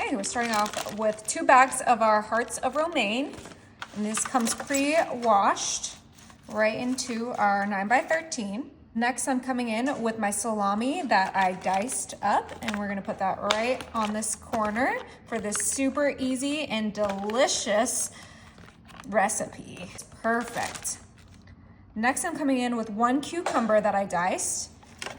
Okay, we're starting off with 2 bags of our hearts of romaine. And this comes pre-washed right into our 9x13. Next, I'm coming in with my salami that I diced up, and we're gonna put that right on this corner for this super easy and delicious recipe. Perfect. Next, I'm coming in with 1 cucumber that I diced.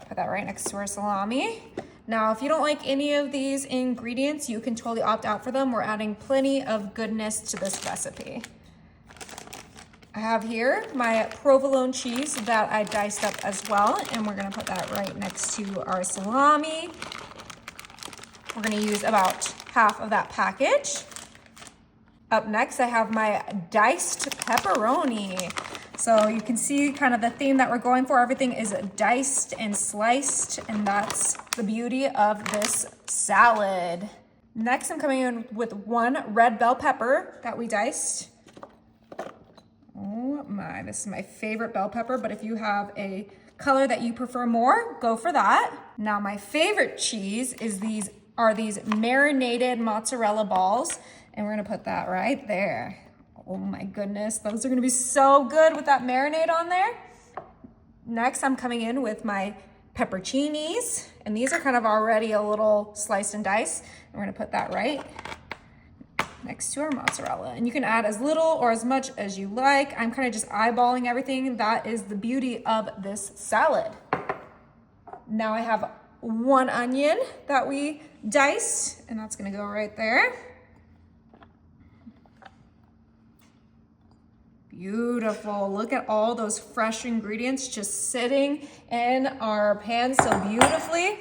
Put that right next to our salami. Now, if you don't like any of these ingredients, you can totally opt out for them. We're adding plenty of goodness to this recipe. I have here my provolone cheese that I diced up as well, and we're gonna put that right next to our salami. We're gonna use about half of that package. Up next, I have my diced pepperoni. So you can see kind of the theme that we're going for. Everything is diced and sliced, and that's the beauty of this salad. Next, I'm coming in with 1 red bell pepper that we diced. Oh my, this is my favorite bell pepper, but if you have a color that you prefer more, go for that. Now, my favorite cheese is these marinated mozzarella balls, and we're gonna put that right there. Oh my goodness, those are gonna be so good with that marinade on there. Next, I'm coming in with my pepperoncinis, and these are kind of already a little sliced and diced. And we're gonna put that right next to our mozzarella. And you can add as little or as much as you like. I'm kind of just eyeballing everything. That is the beauty of this salad. Now I have 1 onion that we diced, and that's gonna go right there. Beautiful. Look at all those fresh ingredients just sitting in our pan so beautifully.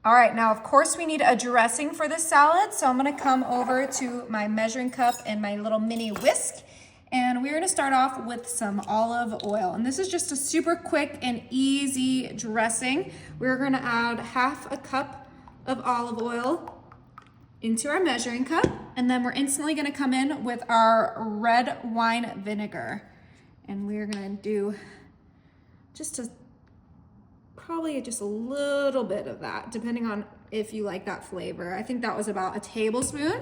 All right, now of course we need a dressing for this salad. So I'm gonna come over to my measuring cup and my little mini whisk. And we're gonna start off with some olive oil. And this is just a super quick and easy dressing. We're gonna add half a cup of olive oil into our measuring cup, and then we're instantly gonna come in with our red wine vinegar. And we're gonna do probably just a little bit of that, depending on if you like that flavor. I think that was about a tablespoon.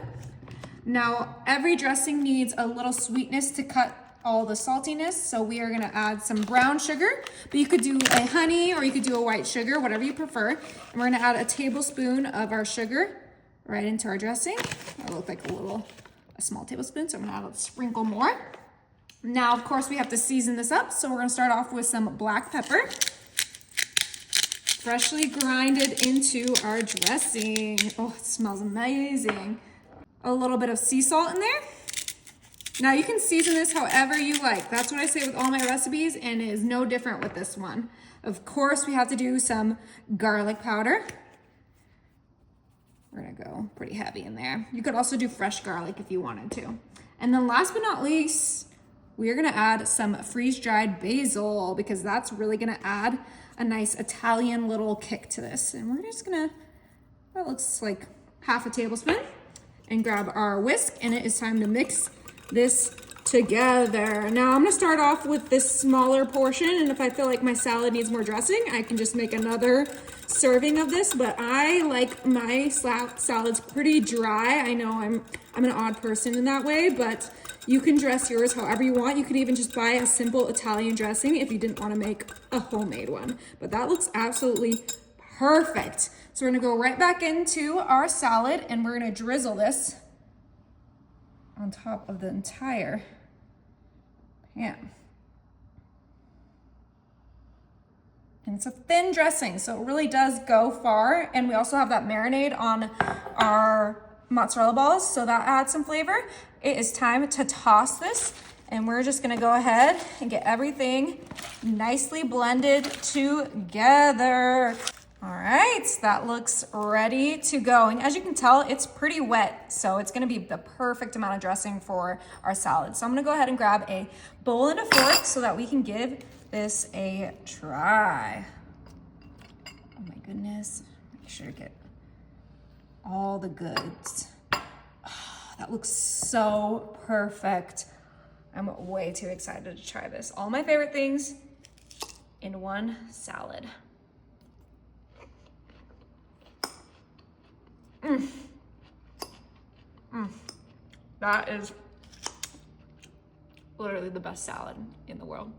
Now, every dressing needs a little sweetness to cut all the saltiness, so we are gonna add some brown sugar, but you could do a honey or you could do a white sugar, whatever you prefer. And we're gonna add a tablespoon of our sugar right into our dressing. That looked like a small tablespoon, so I'm gonna add a sprinkle more. Now, of course, we have to season this up, so we're gonna start off with some black pepper, freshly grinded into our dressing. Oh, it smells amazing. A little bit of sea salt in there. Now, you can season this however you like. That's what I say with all my recipes, and it is no different with this one. Of course, we have to do some garlic powder. We're gonna go pretty heavy in there. You could also do fresh garlic if you wanted to. And then last but not least, we're gonna add some freeze-dried basil, because that's really gonna add a nice Italian little kick to this. And we're just gonna, that looks like half a tablespoon, and grab our whisk, and it is time to mix this together. Now I'm gonna start off with this smaller portion, and if I feel like my salad needs more dressing, I can just make another serving of this, but I like my salads pretty dry. I know I'm an odd person in that way, but you can dress yours however you want. You could even just buy a simple Italian dressing if you didn't want to make a homemade one. But that looks absolutely perfect. So we're gonna go right back into our salad, and we're gonna drizzle this on top of the entire pan. And it's a thin dressing, so it really does go far. And we also have that marinade on our mozzarella balls, so that adds some flavor. It is time to toss this, and we're just gonna go ahead and get everything nicely blended together. All right, that looks ready to go. And as you can tell, it's pretty wet, so it's gonna be the perfect amount of dressing for our salad. So I'm gonna go ahead and grab a bowl and a fork so that we can give this a try. Oh my goodness, make sure to get all the goods. Oh, that looks so perfect. I'm way too excited to try this. All my favorite things in one salad. That is literally the best salad in the world.